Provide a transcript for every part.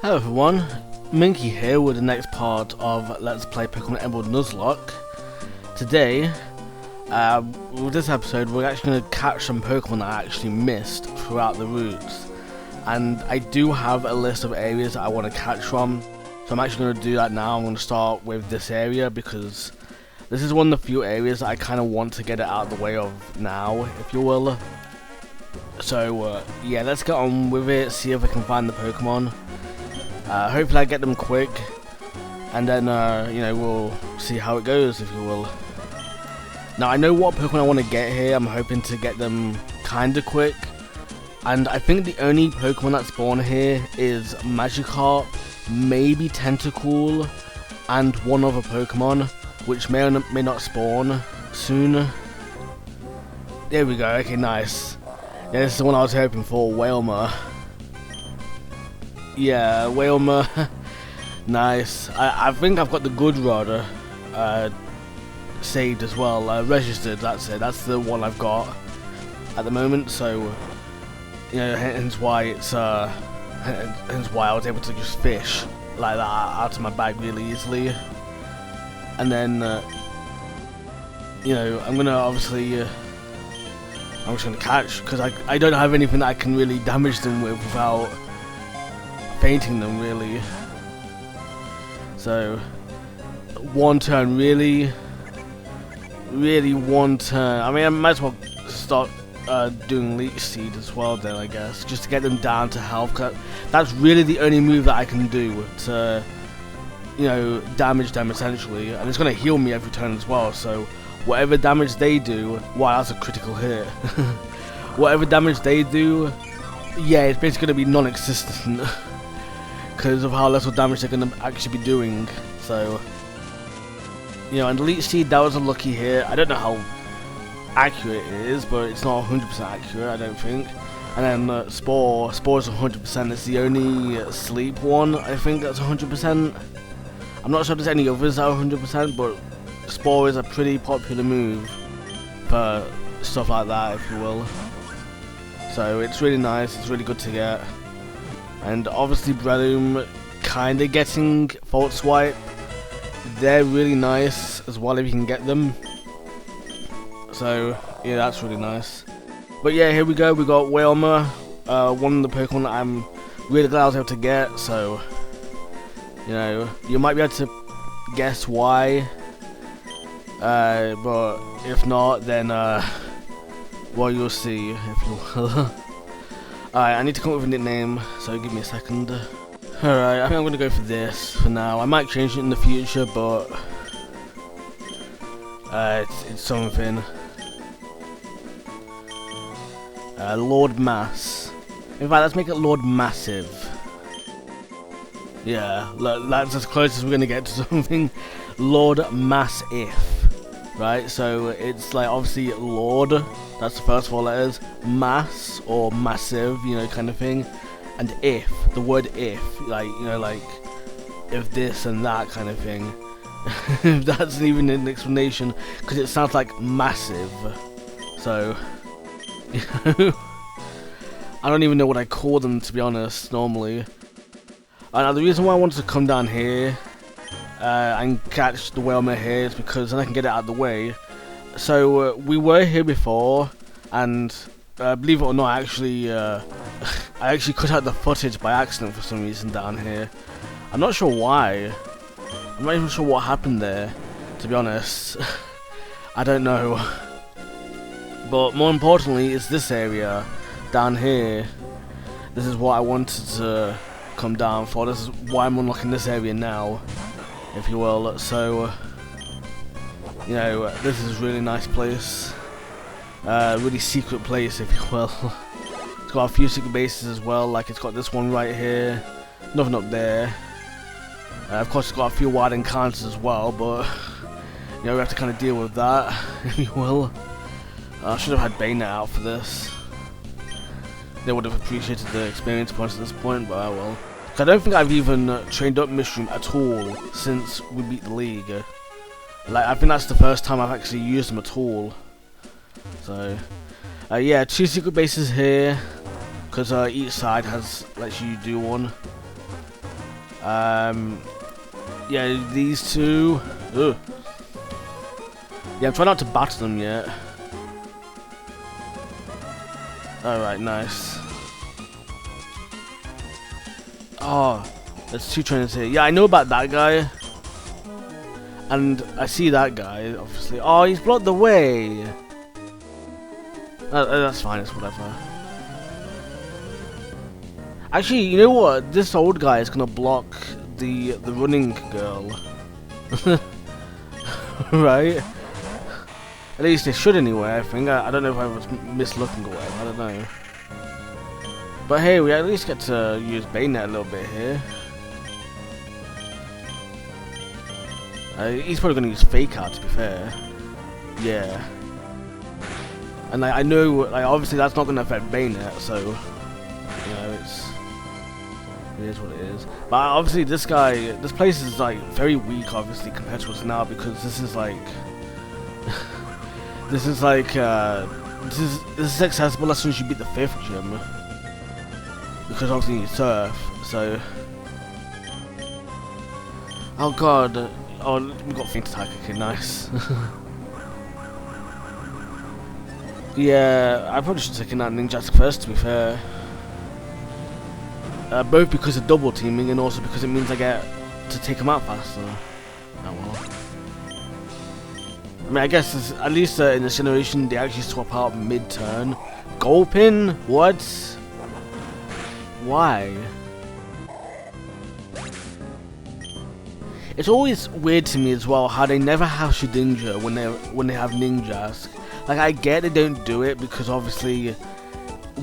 Hello everyone, Minky here with the next part of Let's Play Pokemon Emerald Nuzlocke. Today, with this episode, we're actually going to catch some Pokemon that I actually missed throughout the routes. And I do have a list of areas that I want to catch from, so I'm actually going to do that now. I'm going to start with this area because this is one of the few areas that I kind of want to get it out of the way of now, if you will. So, yeah, let's get on with it, see if I can find the Pokemon. Hopefully I get them quick, and then, you know, we'll see how it goes, if you will. Now, I know what Pokemon I want to get here. I'm hoping to get them kinda quick. And I think the only Pokemon that spawn here is Magikarp, maybe Tentacool, and one other Pokemon, which may or may not spawn soon. There we go, okay, nice. Yeah, this is the one I was hoping for, Wailmer. Yeah, Wailmer. Nice. I think I've got the good rod saved as well, registered, that's it. That's the one I've got at the moment, so, you know, hence why it's, hence why I was able to just fish like that out of my bag really easily. And then, you know, I'm gonna obviously, I'm just gonna catch, because I don't have anything that I can really damage them with without painting them, really. So one turn, really one turn. I mean, I might as well start doing Leech Seed as well then, I guess, just to get them down to health. Cause that's really the only move that I can do to, you know, damage them essentially, and it's going to heal me every turn as well, so whatever damage they do, wow, that's a critical hit. Whatever damage they do, yeah, it's basically going to be non-existent. Because of how little damage they're going to actually be doing. So, you know, and Leech Seed, that was a lucky hit. I don't know how accurate it is, but it's not 100% accurate, I don't think. And then Spore is 100%. It's the only sleep one, I think, that's 100%. I'm not sure if there's any others that are 100%, but Spore is a pretty popular move for stuff like that, if you will. So it's really nice, it's really good to get. And obviously Breloom kinda getting Fault Swipe. They're really nice as well if you can get them. So yeah, that's really nice. But yeah, here we go, we got Wailmer, one of the Pokemon that I'm really glad I was able to get, so you know, you might be able to guess why. But if not, then well, you'll see, if you will. Alright, I need to come up with a nickname, so give me a second. Alright, I think I'm going to go for this for now. I might change it in the future, but it's something. Lord Mass. In fact, let's make it Lord Massive. Yeah, that's as close as we're going to get to something. Lord Massive. Right, so it's like obviously Lord, that's the first four letters, Mass or Massive, you know, kind of thing, and if, the word if, like, you know, like if this and that kind of thing. That's even an explanation, because it sounds like massive. So, you know, I don't even know what I call them, to be honest, normally. Now the reason why I wanted to come down here and catch the Wailmer here is because then I can get it out of the way. So we were here before, and believe it or not, actually, I actually cut out the footage by accident for some reason down here. I'm not sure why. I'm not even sure what happened there, to be honest. I don't know. But more importantly, it's this area down here. This is what I wanted to come down for. This is why I'm unlocking this area now, if you will. So, you know, this is a really nice place. Really secret place, if you will. It's got a few secret bases as well, like it's got this one right here. Nothing up there. Of course, it's got a few wild encounters as well, but, you know, we have to kind of deal with that, if you will. I should have had Baynet out for this. They would have appreciated the experience points at this point, but oh well. I don't think I've even trained up Mushroom at all since we beat the league. Like, I think that's the first time I've actually used them at all. So, yeah, 2 secret bases here, because each side lets you do one. Yeah, these two. Ugh. Yeah, I'm trying not to battle them yet. Alright, nice. Oh, there's two trainers here. Yeah, I know about that guy. And I see that guy, obviously. Oh, he's blocked the way. That's fine, it's whatever. Actually, you know what? This old guy is gonna block the running girl. Right? At least it should anyway, I think. I don't know if I was mislooking or whatever, I don't know. But hey, we at least get to use Bayonet a little bit here. He's probably going to use Fake Out, to be fair. Yeah. And like, I know, like, obviously that's not going to affect Bayonet, so, you know, it is what it is. But obviously this guy, this place is like very weak, obviously, compared to what's now, because this is like, this is accessible as soon as you beat the 5th gym. Because obviously you surf, so. Oh god. Oh, we got Faint Attack, okay, nice. Yeah, I probably should have taken out Ninjask first, to be fair. Both because of double teaming and also because it means I get to take them out faster. Oh well. I mean, I guess at least in this generation they actually swap out mid-turn. Gulpin? What? Why? It's always weird to me as well how they never have Shedinja when they have Ninjask. Like, I get they don't do it because obviously,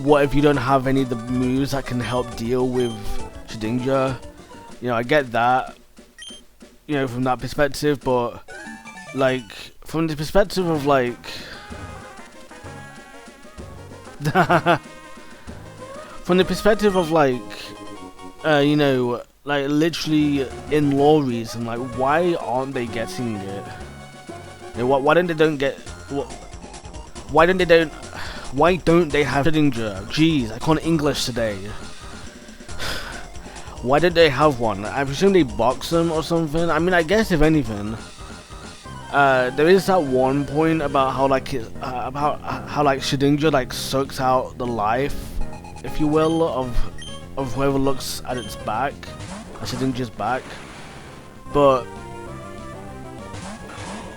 what if you don't have any of the moves that can help deal with Shedinja? You know, I get that. You know, from that perspective, but like from the perspective of like. From the perspective of like, you know, like literally in lore reason, like why aren't they getting it? You know, why don't they have Shedinja? Jeez, I can't English today. Why did they have one? I presume they box them or something. I mean, I guess if anything, there is that one point about how like Shedinja like sucks out the life, if you will, of whoever looks at its back, at Shedinja's back. But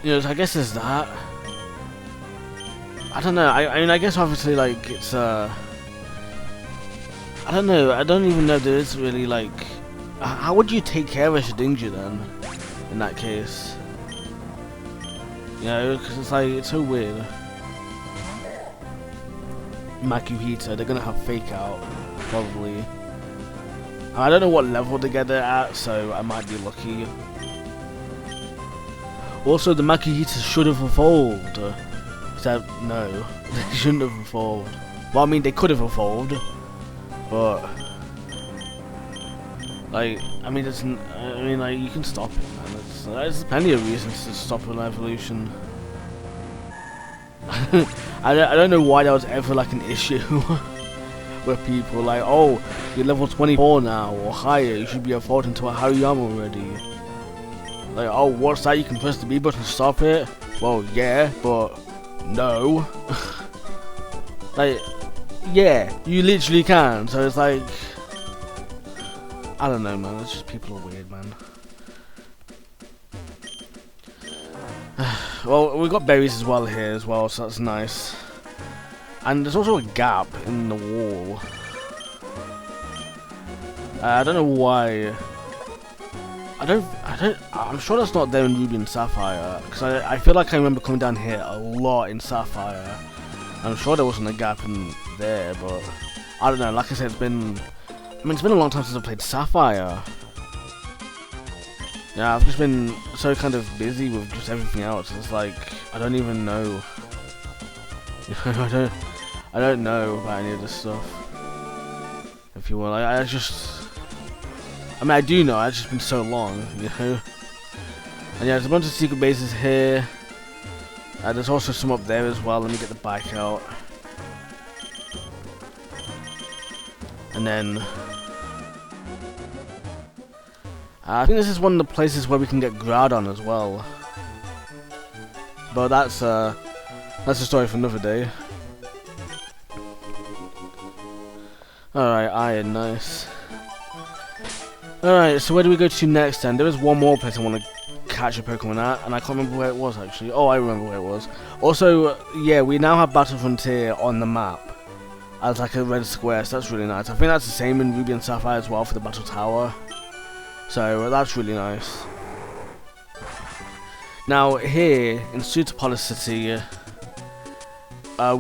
you know, so I guess there's that. I don't know. I mean, I guess obviously like it's I don't know. I don't even know if there is really like. How would you take care of a Shedinja then? In that case, you know, because it's like it's so weird. Makuhita, they're gonna have Fake Out probably. I don't know what level to get it at, so I might be lucky. Also, the Makuhita should have evolved. Except no, they shouldn't have evolved. Well, I mean, they could have evolved. But like, I mean, like you can stop it, man. There's plenty of reasons to stop an evolution. I don't know why that was ever like an issue with people. Like, oh, you're level 24 now or higher. You should be evolved into a Hariyama already. Like, oh, what's that? You can press the B button to stop it. Well, yeah, but no. Like. Yeah, you literally can, so it's like, I don't know, man, it's just people are weird, man. Well, we've got berries as well here as well, so that's nice. And there's also a gap in the wall. I don't know why. I'm sure that's not there in Ruby and Sapphire, because I feel like I remember coming down here a lot in Sapphire. I'm sure there wasn't a gap in there, but I don't know. Like I said, it's been a long time since I played Sapphire. Yeah, I've just been so kind of busy with just everything else. It's like I don't even know. I don't know about any of this stuff. If you will, I mean, I do know. It's just been so long, you know. And yeah, there's a bunch of secret bases here. There's also some up there as well. Let me get the bike out. And then I think this is one of the places where we can get Groudon as well. But that's a story for another day. Alright, iron, nice. Alright, so where do we go to next then? There is one more place I want to catch a Pokemon at, and I can't remember where it was actually. Oh, I remember where it was. Also, yeah, we now have Battle Frontier on the map as like a red square, so that's really nice. I think that's the same in Ruby and Sapphire as well for the Battle Tower. So that's really nice. Now here in Sootopolis City,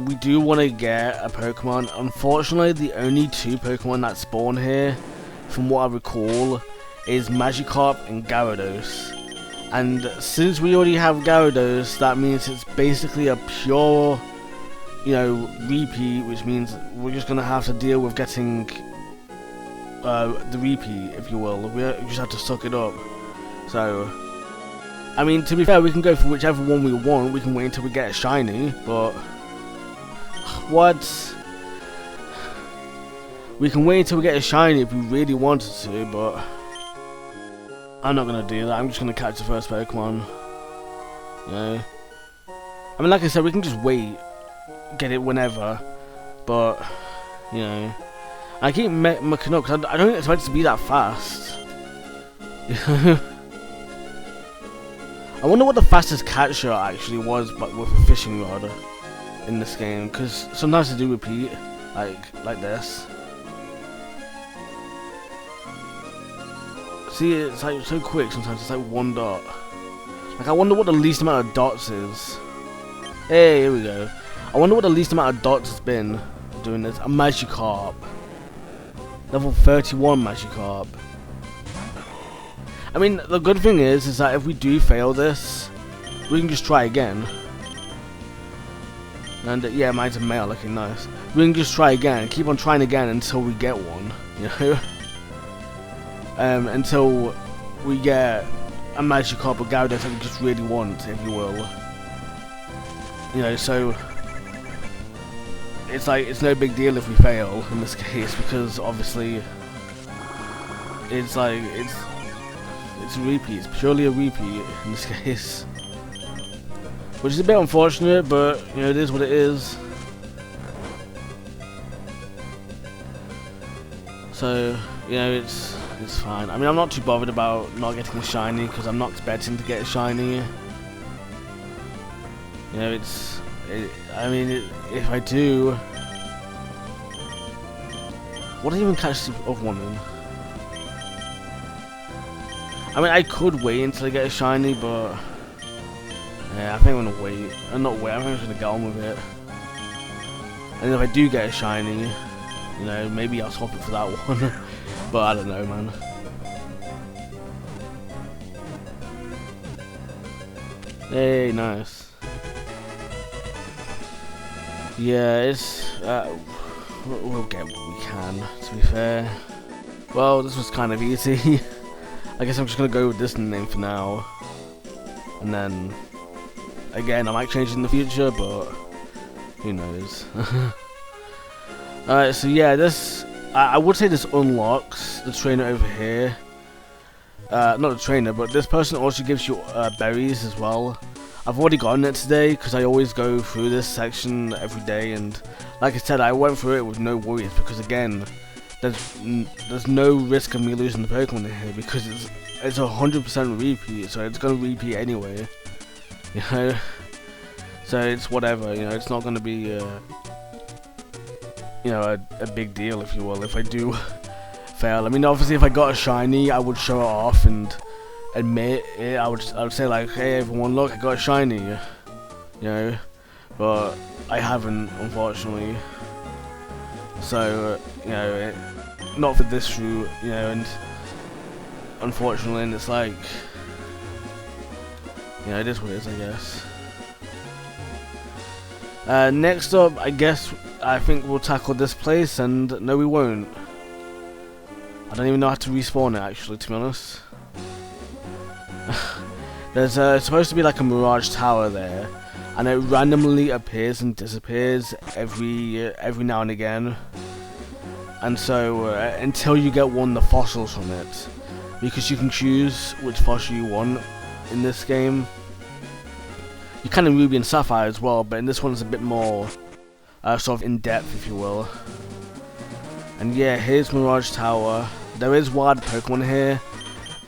we do want to get a Pokemon. Unfortunately, the only 2 Pokemon that spawn here, from what I recall, is Magikarp and Gyarados. And since we already have Gyarados, that means it's basically a pure, you know, repeat, which means we're just gonna have to deal with getting the repeat, if you will. We just have to suck it up. So, I mean, to be fair, we can go for whichever one we want. We can wait until we get a shiny, but what? We can wait until we get a shiny if we really wanted to, but I'm not gonna do that. I'm just gonna catch the first Pokemon. You know? I mean, like I said, we can just wait, get it whenever, but you know, I keep mucking up because I don't expect it to be that fast. I wonder what the fastest catcher actually was, but with a fishing rod in this game, because sometimes they do repeat, like this. See, it's like so quick sometimes, it's like 1 dot. Like, I wonder what the least amount of dots is. Hey, here we go. I wonder what the least amount of dots has been doing this. A Magikarp. Level 31 Magikarp. I mean, the good thing is that if we do fail this, we can just try again. And yeah, mine's a male, looking nice. We can just try again, keep on trying again until we get one, you know? Until we get a Magikarp or Gyarados that we just really want, if you will. You know, so it's like, it's no big deal if we fail in this case, because obviously it's like, it's a repeat, it's purely a repeat in this case. Which is a bit unfortunate, but you know, it is what it is. So, you know, it's fine. I mean, I'm not too bothered about not getting a shiny, because I'm not expecting to get a shiny. You know, if I do, what do I even catch the other one in? I mean, I could wait until I get a shiny, but yeah, I think I'm gonna wait. I'm not wait. I think I'm just gonna get on with it. And if I do get a shiny, you know, maybe I'll swap it for that one. But I don't know, man. Hey, nice. Yeah, it's we'll get what we can, to be fair. Well, this was kind of easy. I guess I'm just gonna go with this name for now, and then again I might change it in the future, but who knows. Alright, so yeah, this I would say this unlocks the trainer over here. Not the trainer, but this person also gives you berries as well. I've already gotten it today because I always go through this section every day, and like I said, I went through it with no worries, because again, there's no risk of me losing the Pokemon in here, because it's 100% repeat, so it's gonna repeat anyway, you know. So it's whatever, you know. It's not gonna be you know, a big deal, if you will, if I do fail. I mean, obviously, if I got a shiny, I would show it off and admit it. I would say like, hey everyone, look, I got a shiny, you know. But I haven't, unfortunately. So you know, not for this route, you know, and unfortunately, and it's like, you know, it is what it is, I guess. Next up, I think we'll tackle this place, and no, we won't. I don't even know how to respawn it, actually, to be honest. There's supposed to be like a Mirage Tower there, and it randomly appears and disappears every now and again. And so until you get one of the fossils from it. because you can choose which fossil you want in this game. You can in Ruby and Sapphire as well, but in this one it's a bit more sort of in depth, if you will. And yeah, here's Mirage Tower. There is wild Pokemon here,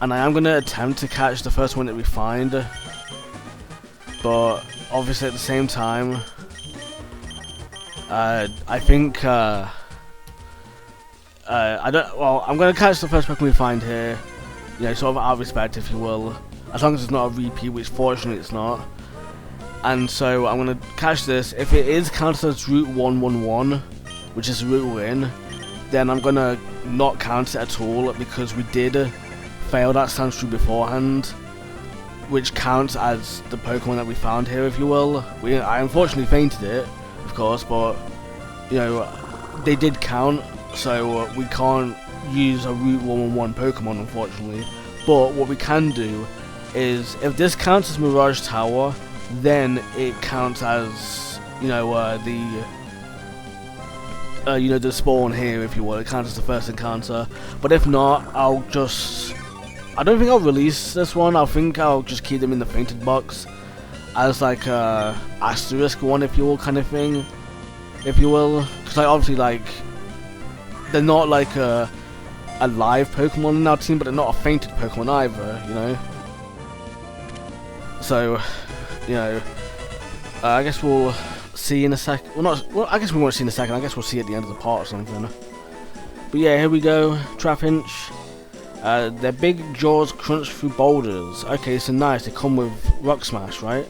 and I am going to attempt to catch the first one that we find, but obviously at the same time, I think I'm going to catch the first Pokemon we find here, you know, sort of out of respect, if you will, as long as it's not a repeat, which fortunately it's not. And so I'm going to catch this. If it is counted as Route 111, which is the route we're in, then I'm going to not count it at all, because we did fail that Sandshrew beforehand, which counts as the Pokemon that we found here, if you will. I unfortunately fainted it, of course, but you know, they did count, so we can't use a Route 111 Pokemon, unfortunately. But what we can do is, if this counts as Mirage Tower, then it counts as, you know, the spawn here, if you will. It counts as the first encounter. But if not, I don't think I'll release this one. I think I'll just keep them in the fainted box as like a asterisk one, if you will, kind of thing, if you will. Because like, obviously, like, they're not like a live Pokemon in our team, but they're not a fainted Pokemon either, you know. So, you know, I guess we'll see in a second. Well, I guess we won't see in a second. I guess we'll see at the end of the part or something. But yeah, here we go. Trapinch. Their big jaws crunch through boulders. Okay, so nice. They come with Rock Smash, right?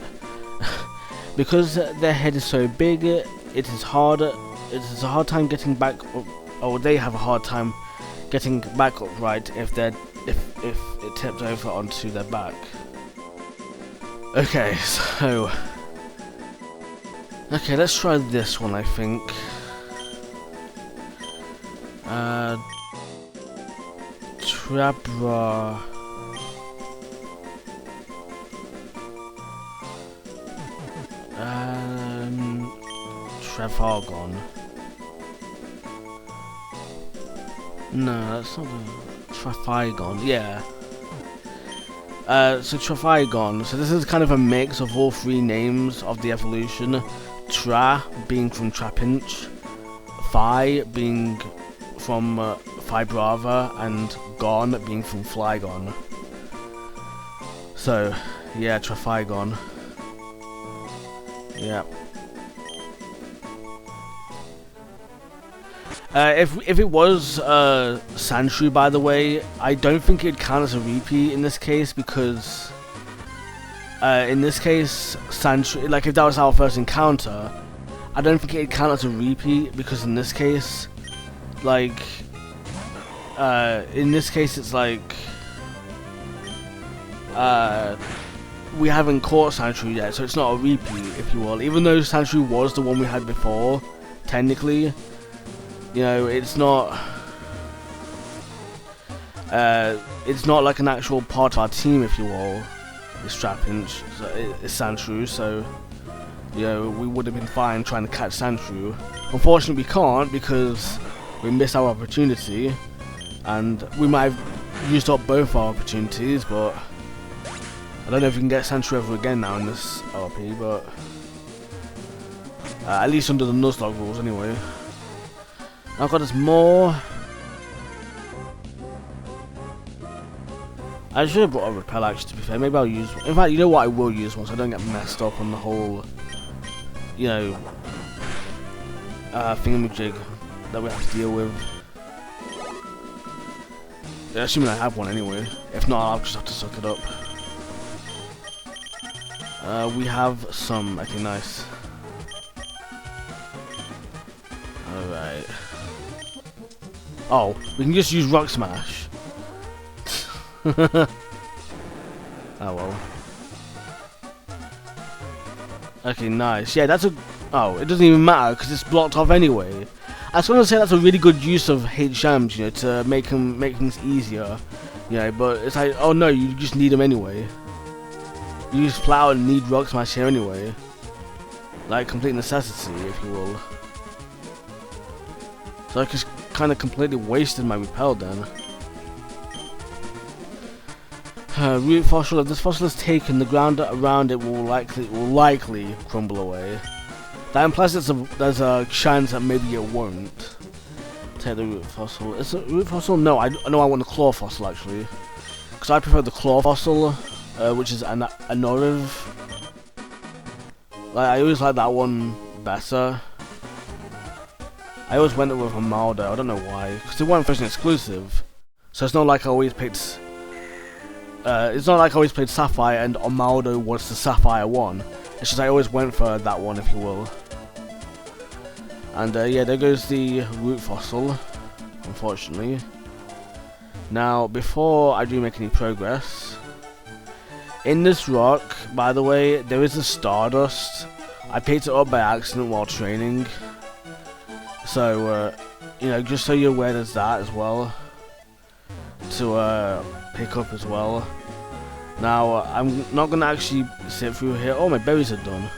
Because their head is so big, it is a hard time getting back. Or they have a hard time getting back upright if it tips over onto their back. Okay, so let's try this one, I think. Trabra. Trevargon. No, that's not the Trafaigon. Yeah. So Trafaigon. So this is kind of a mix of all three names of the evolution. Tra being from Trapinch, Phi being from Fibrava, and Gon being from Flygon. So yeah, Trafaigon. Yeah. If it was Sandshrew, by the way, I don't think it'd count as a repeat in this case, because in this case, Sandshrew, like if that was our first encounter, I don't think it'd count as a repeat, because in this case, like, it's like, we haven't caught Sandshrew yet, so it's not a repeat, if you will. Even though Sandshrew was the one we had before, technically, you know, it's not like an actual part of our team, if you will. It's Trapinch, it's Sandshrew, so, you know, we would have been fine trying to catch Sandshrew. Unfortunately, we can't, because we missed our opportunity, and we might have used up both our opportunities, but I don't know if we can get Sandshrew ever again now in this LP, but at least under the Nuzlocke rules, anyway. I've got this more. I should have brought a repel, actually, to be fair. Maybe I'll use one. In fact, you know what? I will use one so I don't get messed up on the whole, you know, thingamajig that we have to deal with. Yeah, assuming I have one anyway. If not, I'll just have to suck it up. We have some. Okay, nice. Alright. Oh, we can just use Rock Smash. Oh well. Okay, nice. Yeah, that's a... Oh, it doesn't even matter because it's blocked off anyway. I was going to say that's a really good use of HMs, you know, to make things easier. You know, but it's like, oh no, you just need them anyway. You use Flower and need Rock Smash here anyway. Like, complete necessity, if you will. So I just kind of completely wasted my repel then. Root fossil. If this fossil is taken, the ground around it will likely crumble away. That implies there's a chance that maybe it won't. Take the root fossil. Is it root fossil? No, I want the claw fossil actually, because I prefer the claw fossil, which is an Anoriv. Like, I always like that one better. I always went with a Maldo. I don't know why, because it wasn't first exclusive. So it's not like I always picked. It's not like I always played Sapphire and Omaldo was the Sapphire one. It's just I always went for that one, if you will. And yeah, there goes the root fossil, unfortunately. Now, before I do make any progress, in this rock, by the way, there is a Stardust. I picked it up by accident while training. So, you know, just so you're aware there's that as well to pick up as well. Now, I'm not going to actually sit through here. Oh, my berries are done.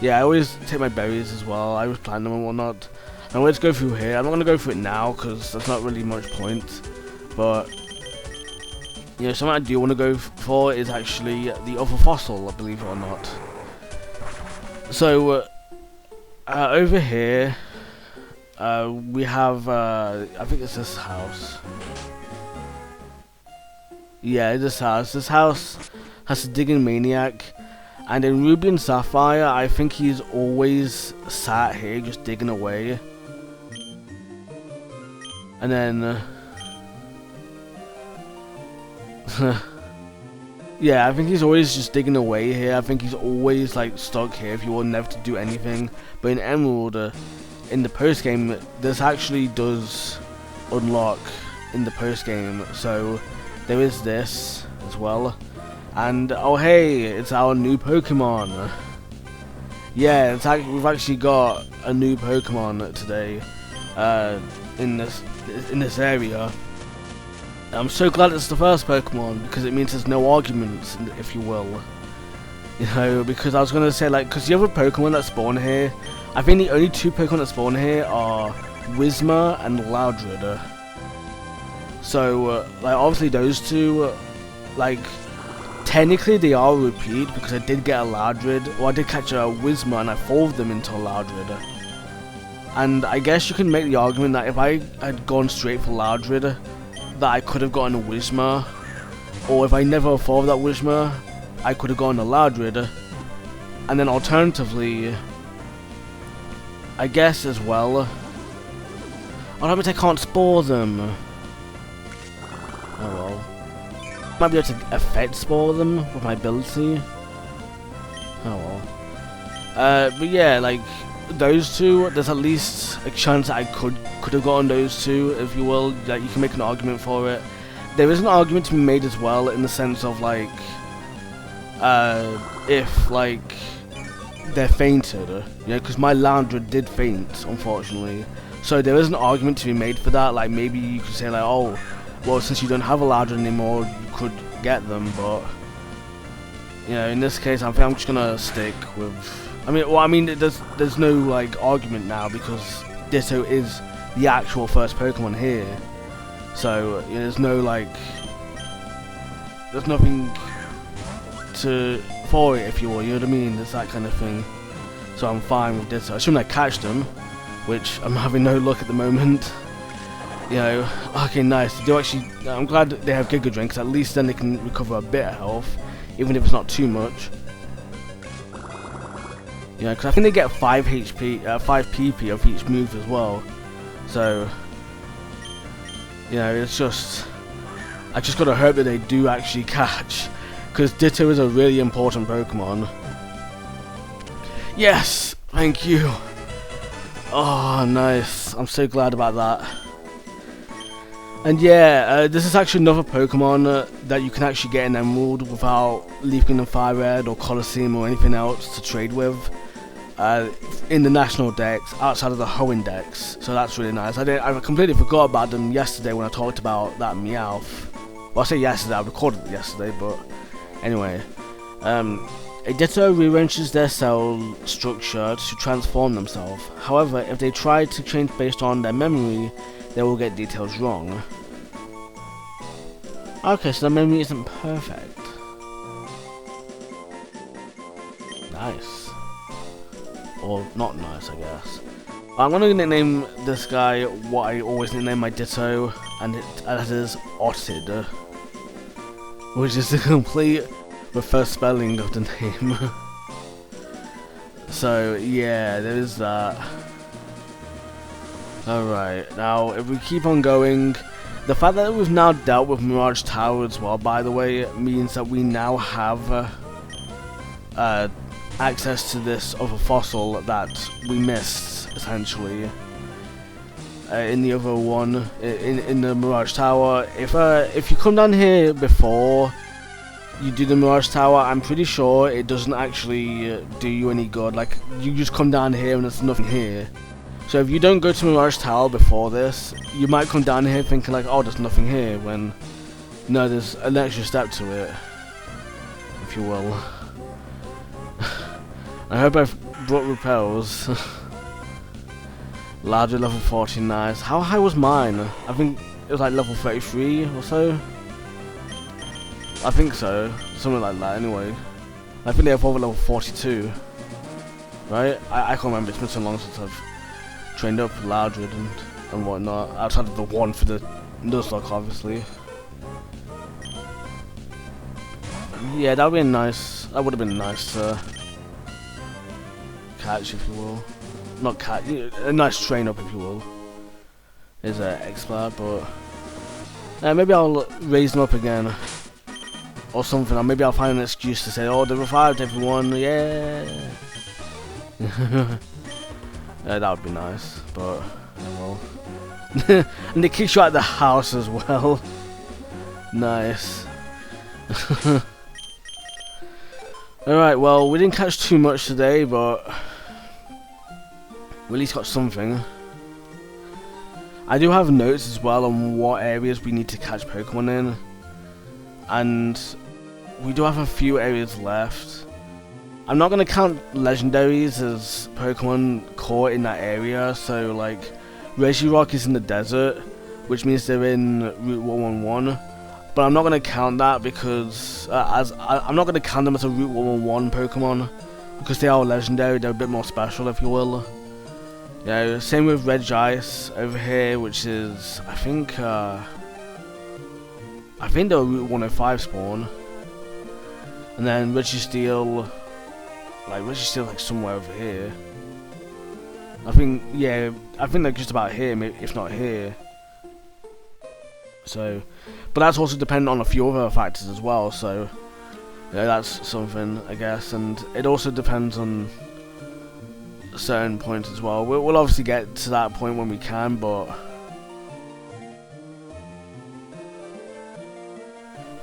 Yeah, I always take my berries as well. I always plant them and whatnot. Now, let's go through here. I'm not going to go through it now because there's not really much point. But, you know, something I do want to go for is actually the other fossil, believe it or not. So, over here, we have, I think it's this house. Yeah, this house. This house has a digging maniac. And in Ruby and Sapphire, I think he's always sat here just digging away. And then... yeah, I think he's always just digging away here. I think he's always like stuck here if you will, never to do anything. But in Emerald, in the post game, this actually does unlock in the post game. So there is this as well. And oh hey, it's our new Pokemon. Yeah, we've actually got a new Pokemon today in this area. I'm so glad it's the first Pokemon because it means there's no arguments, if you will. You know, because I was gonna say like, because the other Pokemon that spawn here, I think the only two Pokemon that spawn here are Whismur and Loudred. So like obviously those two, like. Technically they are a repeat because I did get a Loudred, or I did catch a Whismur and I folded them into a Loudred. And I guess you can make the argument that if I had gone straight for Loudred, that I could have gotten a Whismur, or if I never folded that Whismur, I could have gotten a Loudred. And then alternatively, I guess as well, oh that means I can't spore them. Oh well. Might be able to effect spore them with my ability. Oh well. But yeah, like those two, there's at least a chance that I could have gotten those two, if you will. Like you can make an argument for it. There is an argument to be made as well in the sense of like, if like they're fainted, you know, because my Loudred did faint, unfortunately. So there is an argument to be made for that. Like maybe you could say like, oh. Well, since you don't have a Loudred anymore, you could get them, but you know, in this case, I think I'm just gonna stick with. I mean, there's no like argument now because Ditto is the actual first Pokemon here, so you know, there's no like, there's nothing for it, if you will. You know what I mean? It's that kind of thing. So I'm fine with Ditto. Assuming I catch them, which I'm having no luck at the moment. You know, okay, nice. They do actually. I'm glad they have Giga Drain, because at least then they can recover a bit of health, even if it's not too much. You know, because I think they get 5 HP, 5 PP of each move as well. So, you know, it's just. I just gotta hope that they do actually catch, because Ditto is a really important Pokemon. Yes, thank you. Oh, nice. I'm so glad about that. And yeah, this is actually another Pokemon that you can actually get in Emerald without Leaf Green and Fire Red or Colosseum or anything else to trade with in the national decks outside of the Hoenn decks. So that's really nice. I completely forgot about them yesterday when I talked about that Meowth. Well, I say yesterday, I recorded it yesterday, but anyway. A Ditto rearranges their cell structure to transform themselves. However, if they try to change based on their memory, they will get details wrong. Okay, so the memory isn't perfect. Nice. Or not nice, I guess. I'm gonna nickname this guy what I always nickname my Ditto, and that is Ottid, which is the complete reverse spelling of the name. So yeah, there is that. Alright, now if we keep on going, the fact that we've now dealt with Mirage Tower as well, by the way, means that we now have access to this other fossil that we missed, essentially. In the other one, in the Mirage Tower. If you come down here before you do the Mirage Tower, I'm pretty sure it doesn't actually do you any good. Like, you just come down here and there's nothing here. So if you don't go to Mirage Tower before this, you might come down here thinking like, oh, there's nothing here, when no, there's an extra step to it, if you will. I hope I've brought repels. Larger level 40, nice. How high was mine? I think it was like level 33 or so. I think so, something like that anyway. I think they have over level 42. Right? I can't remember, it's been so long since I've trained up Loudred and whatnot, outside of the one for the Nuzlocke, obviously. Yeah, that would be nice. That would have been nice to catch, if you will. Not catch, a nice train up, if you will. Is an expert, but maybe I'll raise them up again or something. Or maybe I'll find an excuse to say, "Oh, they revived everyone, yeah." That would be nice, but well. And they kick you out of the house as well. Nice. Alright, well, we didn't catch too much today, but we at least got something. I do have notes as well on what areas we need to catch Pokemon in, and we do have a few areas left. I'm not going to count legendaries as Pokemon caught in that area, so like Regirock is in the desert, which means they're in Route 111, but I'm not going to count that because I'm not going to count them as a Route 111 Pokemon because they are legendary, they're a bit more special, if you will. Yeah, same with Regice over here, which is I think they're Route 105 spawn, and then Registeel. Like somewhere over here. I think they're just about here, maybe, if not here. So, but that's also dependent on a few other factors as well. So, yeah, that's something, I guess, and it also depends on certain points as well. We'll obviously get to that point when we can, but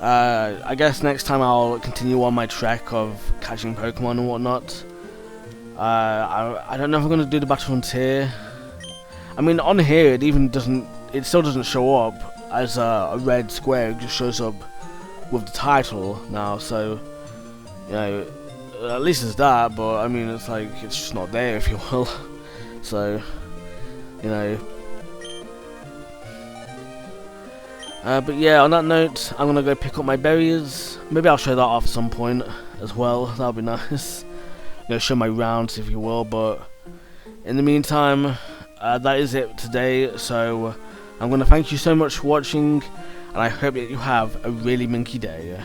I guess next time I'll continue on my trek of catching Pokemon and whatnot. I don't know if I'm gonna do the Battle Frontier. I mean, on here it still doesn't show up as a red square. It just shows up with the title now. So, you know, at least it's that. But I mean, it's like it's just not there, if you will. So, you know. But yeah, on that note, I'm gonna go pick up my berries. Maybe I'll show that off at some point as well. That'll be nice. I'm gonna show my rounds, if you will. But in the meantime, that is it today. So I'm gonna thank you so much for watching, and I hope that you have a really minky day.